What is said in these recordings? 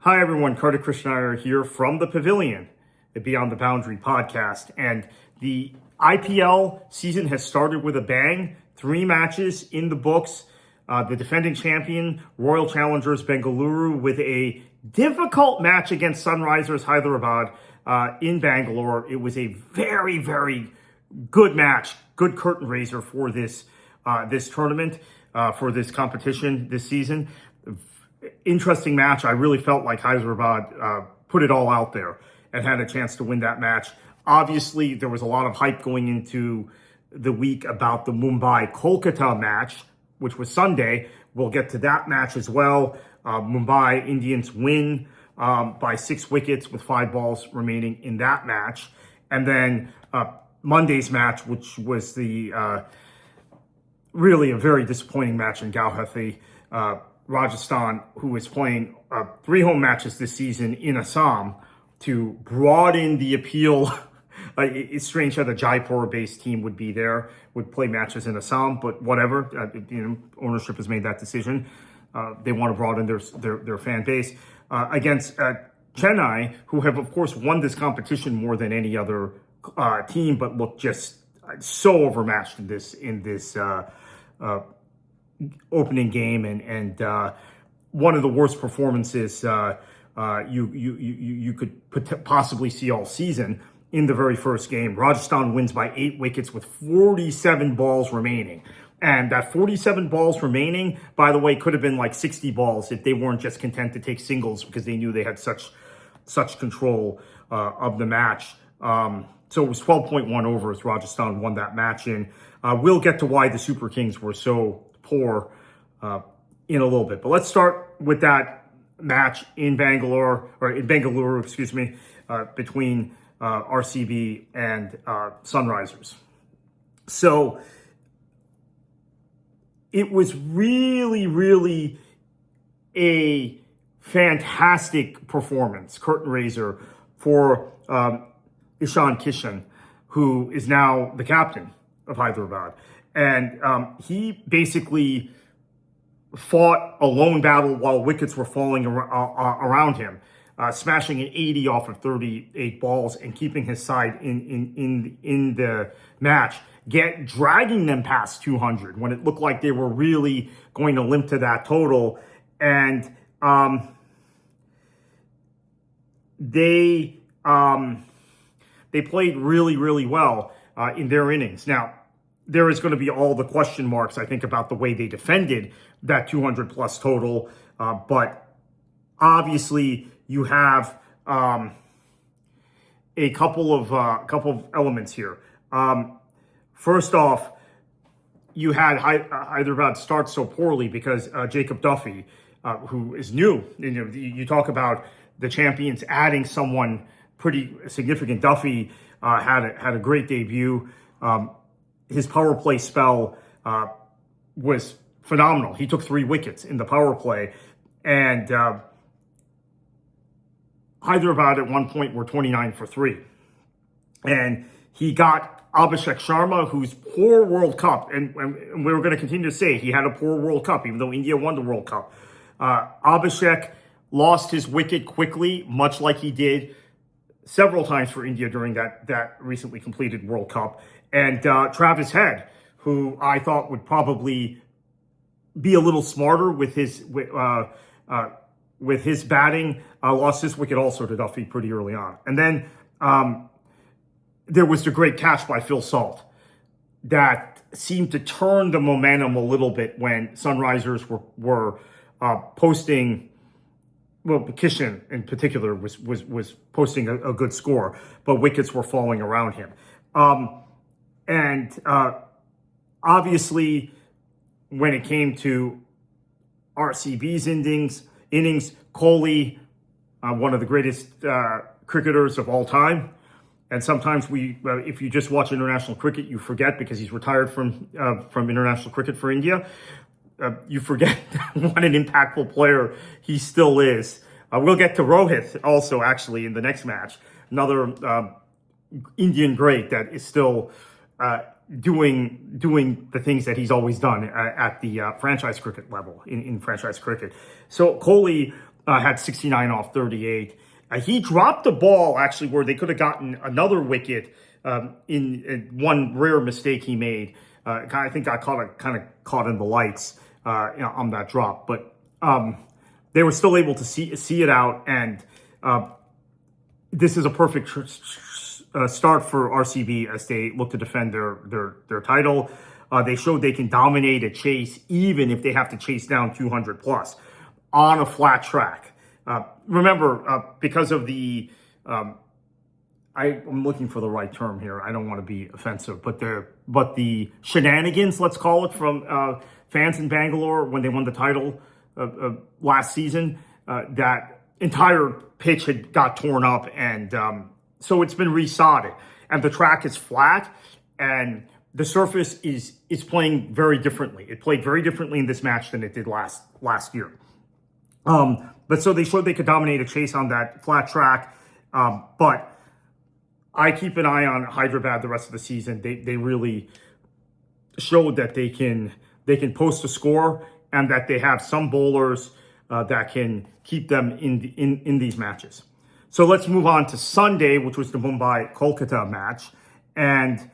Hi everyone, Kartik Krishnaiyer here from the Pavilion, the Beyond the Boundary podcast. And the IPL season has started with a bang. 3 matches in the books. The defending champion, Royal Challengers Bengaluru, with a difficult match against Sunrisers Hyderabad in Bangalore. It was a very, very good match, good curtain raiser for this tournament, for this competition this season. Interesting match. I really felt like Hyderabad put it all out there and had a chance to win that match. Obviously, there was a lot of hype going into the week about the Mumbai-Kolkata match, which was Sunday. We'll get to that match as well. Mumbai Indians win by 6 wickets with 5 balls remaining in that match. And then Monday's match, which was the really a very disappointing match in Guwahati, Rajasthan, who is playing 3 home matches this season in Assam to broaden the appeal. It's strange how the Jaipur-based team would be there, would play matches in Assam, but whatever. Ownership has made that decision. They want to broaden their fan base against Chennai, who have, of course, won this competition more than any other team, but look just so overmatched in this opening game, and one of the worst performances you could possibly see all season in the very first game. Rajasthan wins by 8 wickets with 47 balls remaining. And that 47 balls remaining, by the way, could have been like 60 balls if they weren't just content to take singles because they knew they had such control of the match. So it was 12.1 overs. Rajasthan won that match in. We'll get to why the Super Kings were so poor in a little bit. But let's start with that match in Bengaluru, between RCB and Sunrisers. So it was really, really a fantastic performance, curtain raiser for Ishan Kishan, who is now the captain of Hyderabad. And he basically fought a lone battle while wickets were falling around him, smashing an 80 off of 38 balls and keeping his side in the match, dragging them past 200 when it looked like they were really going to limp to that total. And they played really, really well in their innings. Now, there is going to be all the question marks, I think, about the way they defended that 200 plus total. But obviously, you have a couple of elements here. First off, you had Hyderabad start so poorly because Jacob Duffy, who is new. You talk about the champions adding someone pretty significant. Duffy had a great debut. His power play spell was phenomenal. He took 3 wickets in the power play, and Hyderabad at one point were 29 for 3. And he got Abhishek Sharma, whose poor World Cup, and we were going to continue to say he had a poor World Cup, even though India won the World Cup. Abhishek lost his wicket quickly, much like he did several times for India during that recently completed World Cup. And Travis Head, who I thought would probably be a little smarter with his batting, lost his wicket also to Duffy pretty early on. And then there was the great catch by Phil Salt that seemed to turn the momentum a little bit when Sunrisers were posting. Well, Kishan in particular was posting a good score, but wickets were falling around him. And obviously, when it came to RCB's innings, Kohli, one of the greatest cricketers of all time. And sometimes if you just watch international cricket, you forget because he's retired from international cricket for India. You forget what an impactful player he still is. We'll get to Rohit also, actually, in the next match. Another Indian great that is still doing the things that he's always done at the franchise cricket level in franchise cricket. So Kohli had 69 off 38. He dropped the ball actually where they could have gotten another wicket in one rare mistake he made. I think got kind of caught in the lights on that drop, but they were still able to see it out, and this is a perfect start for RCB as they look to defend their title. They showed they can dominate a chase even if they have to chase down 200 plus on a flat track. Remember, because of the, I'm looking for the right term here. I don't want to be offensive, but the shenanigans, let's call it, from fans in Bangalore when they won the title last season, that entire pitch had got torn up, and so it's been resodded, and the track is flat, and the surface is playing very differently. It played very differently in this match than it did last year. But so they showed they could dominate a chase on that flat track. But I keep an eye on Hyderabad the rest of the season. They really showed that they can post a score, and that they have some bowlers that can keep them in these matches. So let's move on to Sunday, which was the Mumbai-Kolkata match. And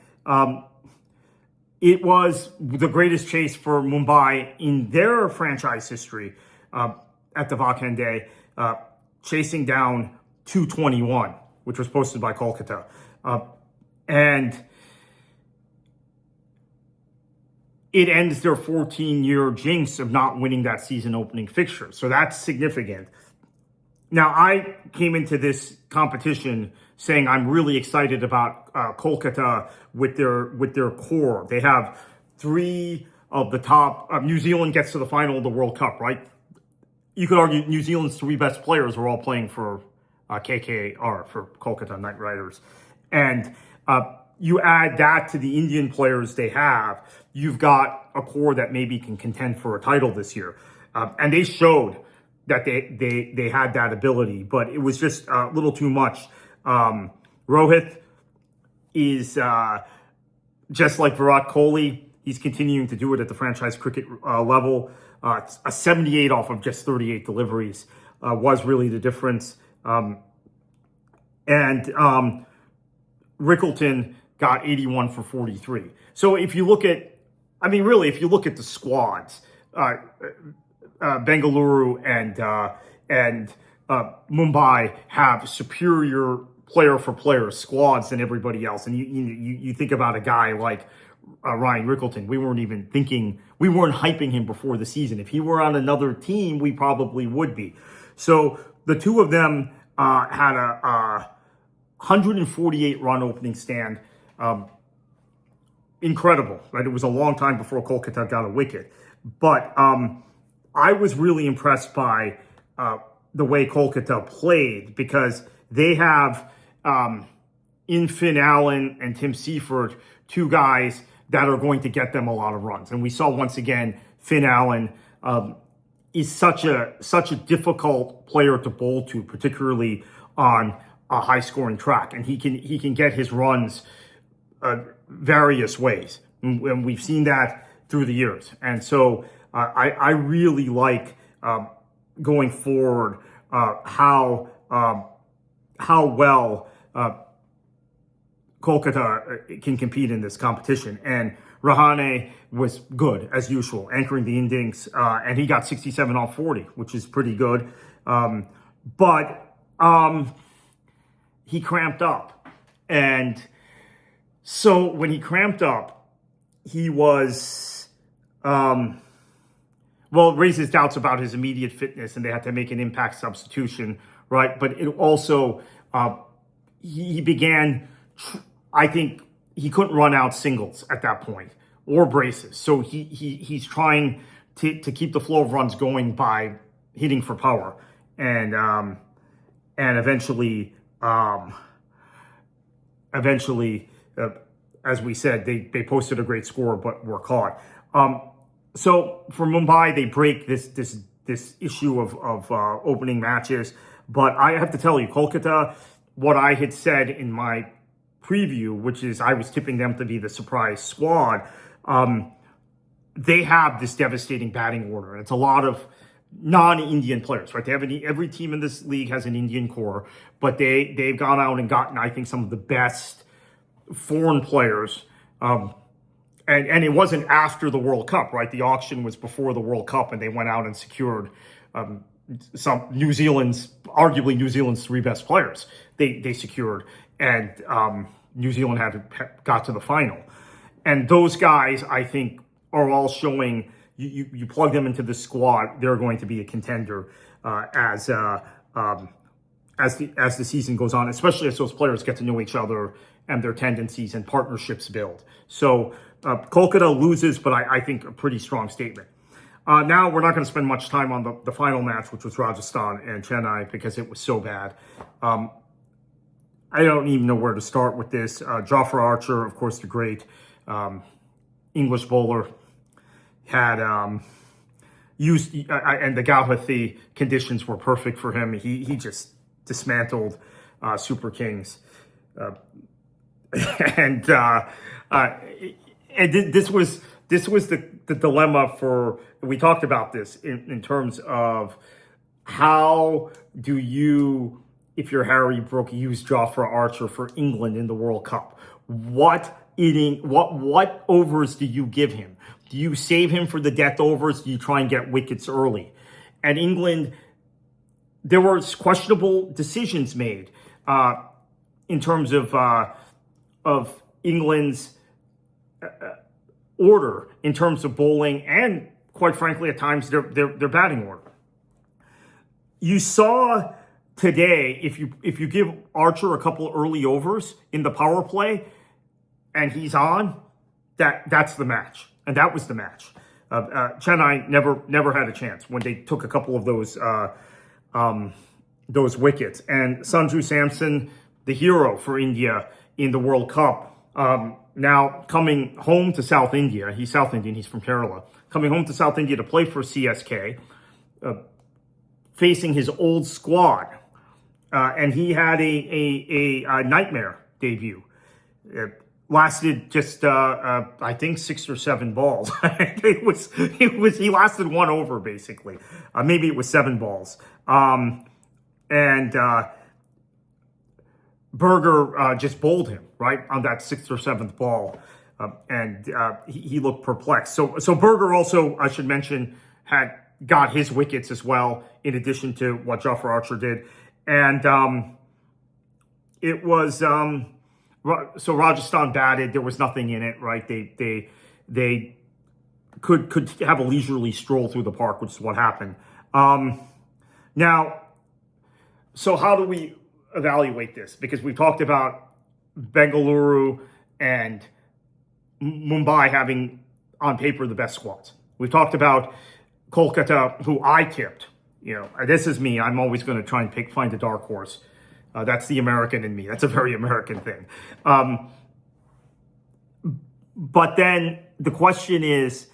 it was the greatest chase for Mumbai in their franchise history at the Vakande, chasing down 221, which was posted by Kolkata. And it ends their 14-year jinx of not winning that season opening fixture. So that's significant. Now, I came into this competition saying I'm really excited about Kolkata with their core. They have three of the top. New Zealand gets to the final of the World Cup, right? You could argue New Zealand's three best players are all playing for KKR, for Kolkata Knight Riders. And you add that to the Indian players they have, you've got a core that maybe can contend for a title this year. And they showed that they had that ability, but it was just a little too much. Rohit is just like Virat Kohli. He's continuing to do it at the franchise cricket level. A 78 off of just 38 deliveries was really the difference. And Rickleton got 81 for 43. So if you look at, if you look at the squads, Bengaluru and Mumbai have superior player for player squads than everybody else. And you think about a guy like Ryan Rickleton. We weren't hyping him before the season. If he were on another team, we probably would be. So the two of them had a 148 run opening stand. Incredible, right? It was a long time before Kolkata got a wicket. But I was really impressed by the way Kolkata played, because they have in Finn Allen and Tim Seifert, two guys that are going to get them a lot of runs. And we saw once again, Finn Allen is such a difficult player to bowl to, particularly on a high scoring track. And he can get his runs various ways. And we've seen that through the years. And so I really like going forward how well Kolkata can compete in this competition. And Rahane was good, as usual, anchoring the innings, and he got 67 off 40, which is pretty good. But he cramped up. And so when he cramped up, he was, it raises doubts about his immediate fitness, and they had to make an impact substitution, right? But it also, he began, I think he couldn't run out singles at that point, or braces. So he's trying to keep the flow of runs going by hitting for power. And eventually, as we said, they posted a great score, but were caught. So for Mumbai, they break this issue of opening matches. But I have to tell you, Kolkata, what I had said in my preview, which is I was tipping them to be the surprise squad, they have this devastating batting order. And it's a lot of non-Indian players, right? They have every team in this league has an Indian core, but they've gone out and gotten, I think, some of the best foreign players. And it wasn't after the World Cup, right? The auction was before the World Cup, and they went out and secured some arguably New Zealand's three best players. They secured, and New Zealand got to the final. And those guys, I think, are all showing. You plug them into the squad, they're going to be a contender as the season goes on, especially as those players get to know each other and their tendencies and partnerships build. So Kolkata loses, but I think a pretty strong statement. Now we're not going to spend much time on the final match, which was Rajasthan and Chennai, because it was so bad. I don't even know where to start with this. Jofra Archer, of course, the great English bowler, had used, and the Gauhati conditions were perfect for him. He just dismantled Super Kings. And this was the dilemma for, we talked about this in terms of how do you, if you're Harry Brook, use Jofra Archer for England in the World Cup? What overs do you give him? Do you save him for the death overs? Do you try and get wickets early? And England, there were questionable decisions made in terms of England's order in terms of bowling, and quite frankly, at times their batting order. You saw today, if you give Archer a couple early overs in the power play, and he's on, that's the match. And that was the match. Chennai never had a chance when they took a couple of those wickets. And Sanju Samson, the hero for India in the World Cup, now coming home to South India. He's South Indian. He's from Kerala. Coming home to South India to play for CSK, facing his old squad. And he had a nightmare debut. Lasted just I think 6 or 7 balls. He lasted one over basically. Maybe it was 7 balls. And Berger just bowled him right on that 6th or 7th ball, and he looked perplexed. So Berger also, I should mention, had got his wickets as well, in addition to what Jofra Archer did, and it was. So Rajasthan batted. There was nothing in it, right? They could have a leisurely stroll through the park, which is what happened. Now, so how do we evaluate this? Because we talked about Bengaluru and Mumbai having, on paper, the best squads. We've talked about Kolkata, who I tipped. This is me. I'm always going to try and find a dark horse. That's the American in me. That's a very American thing. But then the question is,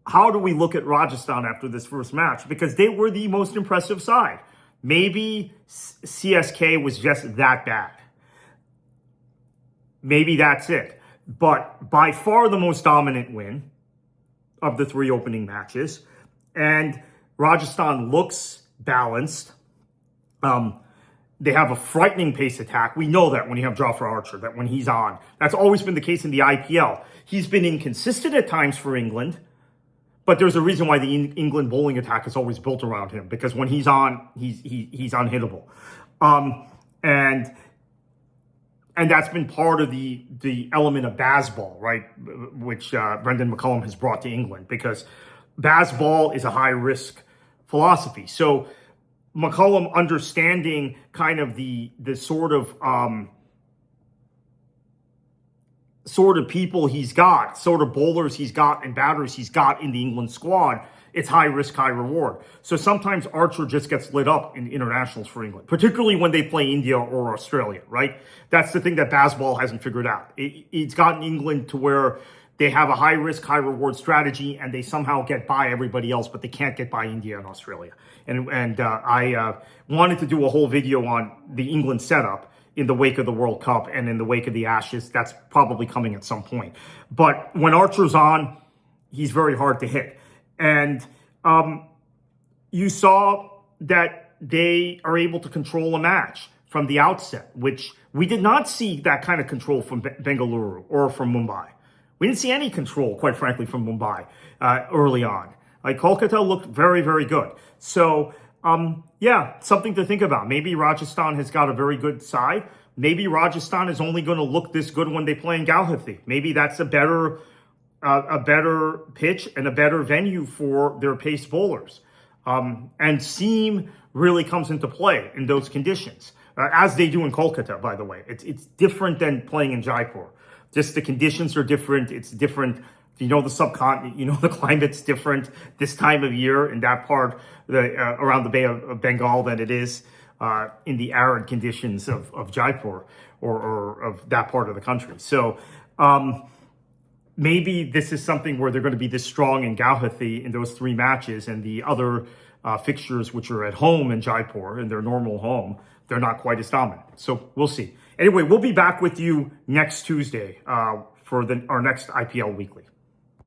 how do we look at Rajasthan after this first match? Because they were the most impressive side. Maybe CSK was just that bad. Maybe that's it. But by far the most dominant win of the 3 opening matches. And Rajasthan looks balanced. They have a frightening pace attack. We know that when you have Jofra Archer, that when he's on. That's always been the case in the IPL. He's been inconsistent at times for England, but there's a reason why the England bowling attack is always built around him, because when he's on, he's unhittable. And that's been part of the element of Bazball, right? Which Brendan McCullum has brought to England, because Bazball is a high-risk philosophy. So McCullum understanding kind of the sort of people he's got, sort of bowlers he's got and batters he's got in the England squad, it's high risk, high reward. So sometimes Archer just gets lit up in internationals for England, particularly when they play India or Australia, right? That's the thing that Bazball hasn't figured out. It's gotten England to where they have a high risk, high reward strategy, and they somehow get by everybody else, but they can't get by India and Australia. And I wanted to do a whole video on the England setup in the wake of the World Cup and in the wake of the Ashes. That's probably coming at some point. But when Archer's on, he's very hard to hit. And you saw that they are able to control a match from the outset, which we did not see that kind of control from Bengaluru or from Mumbai. We didn't see any control, quite frankly, from Mumbai early on. Like Kolkata looked very, very good. So, yeah, something to think about. Maybe Rajasthan has got a very good side. Maybe Rajasthan is only going to look this good when they play in Gauhati. Maybe that's a better pitch and a better venue for their pace bowlers. And seam really comes into play in those conditions, as they do in Kolkata, by the way. It's different than playing in Jaipur. Just the conditions are different. It's different. You know, the subcontinent, you know, the climate's different this time of year in that part, around the Bay of Bengal than it is in the arid conditions of Jaipur or of that part of the country. So maybe this is something where they're going to be this strong in Gauhati in those 3 matches, and the other fixtures, which are at home in Jaipur, in their normal home, they're not quite as dominant. So we'll see. Anyway, we'll be back with you next Tuesday for our next IPL Weekly.